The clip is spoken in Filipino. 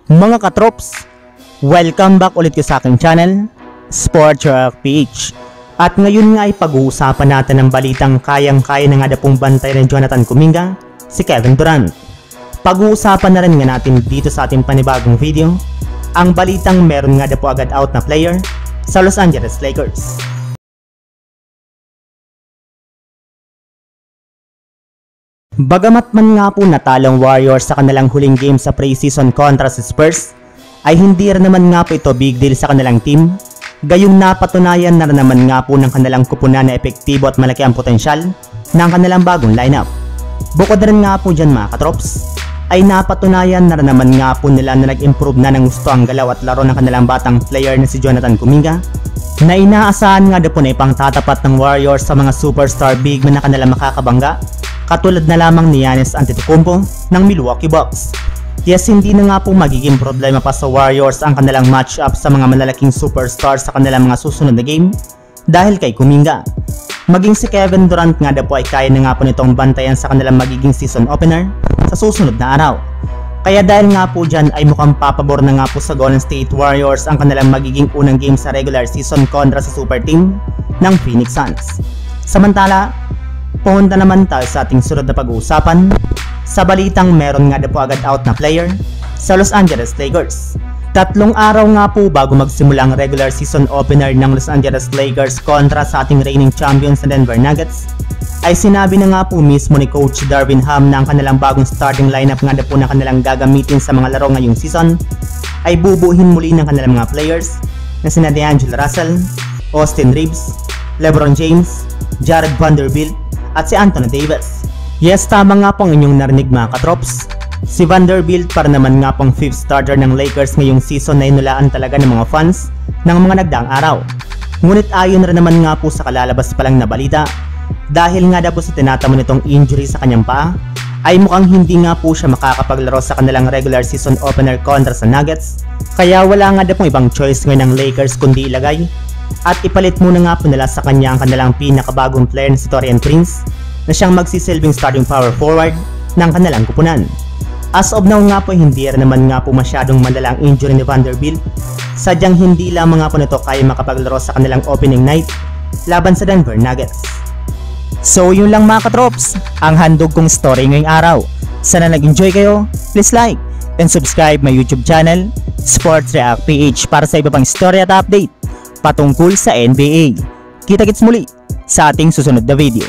Mga katrops, welcome back ulit ko sa aking channel, Sports Rock PH. At ngayon nga ay pag-uusapan natin ang balitang kayang-kaya na nga na pong bantay ng Jonathan Kuminga, si Kevin Durant. Pag-uusapan na rin nga natin dito sa ating panibagong video, ang balitang meron nga na po agad out na player sa Los Angeles Lakers. Bagamat man nga po natalong Warriors sa kanilang huling game sa preseason kontra sa Spurs, ay hindi rin naman nga po ito big deal sa kanilang team, gayong napatunayan na rin naman nga po ng kanilang kupunan na epektibo at malaki ang potensyal ng kanilang bagong lineup. Bukod rin nga po dyan mga katrops, ay napatunayan na rin naman nga po nila na nag-improve na ng gusto ang galaw at laro ng kanilang batang player na si Jonathan Kuminga, na inaasahan nga po na ipang tatapat ng Warriors sa mga superstar big man na kanilang makakabangga, katulad na lamang ni Giannis Antetokounmpo ng Milwaukee Bucks. Yes, hindi na nga po magiging problema pa sa Warriors ang kanilang matchup sa mga malalaking superstars sa kanilang mga susunod na game dahil kay Kuminga. Maging si Kevin Durant nga po ay kaya na nga po nitong bantayan sa kanilang magiging season opener sa susunod na araw. Kaya dahil nga po dyan ay mukhang papabor na nga po sa Golden State Warriors ang kanilang magiging unang game sa regular season kontra sa super team ng Phoenix Suns. Samantala, punta naman tayo sa ating sunod na pag-uusapan sa balitang meron nga po agad out na player sa Los Angeles Lakers. 3 araw nga po bago magsimula ang regular season opener ng Los Angeles Lakers kontra sa ating reigning champions na Denver Nuggets, ay sinabi na nga po mismo ni Coach Darvin Ham na ang kanilang bagong starting lineup nga po na kanilang gagamitin sa mga laro ngayong season ay bubuhin muli ng kanilang mga players na sina D'Angelo Russell, Austin Reeves, LeBron James, Jared Vanderbilt at si Anthony Davis. Yes, tama nga po ang inyong narinig mga katrops. Si Vanderbilt para naman nga pong 5th starter ng Lakers ngayong season na inulaan talaga ng mga fans ng mga nagdaang araw. Ngunit ayon rin naman nga po sa kalalabas pa lang na balita, dahil nga po sa tinatamo nitong injury sa kanyang paa, ay mukhang hindi nga po siya makakapaglaro sa kanilang regular season opener kontra sa Nuggets, kaya wala nga pong ibang choice ngayon ng Lakers kundi ilagay at ipalit muna nga po nila sa kanya ang kanilang pinakabagong player na si Taurean Prince na siyang magsisilbing starting power forward ng kanilang kupunan. As of now nga po, hindi rin naman nga po masyadong malalang injury ni Vanderbilt, sadyang hindi lamang nga po nito kaya makapaglaro sa kanilang opening night laban sa Denver Nuggets. So yun lang mga katrops, ang handog kong story ngayong araw. Sana nag-enjoy kayo, please like and subscribe my YouTube channel, Sports React PH, para sa iba pang story at update patungkol sa NBA. Kita-kits muli sa ating susunod na video.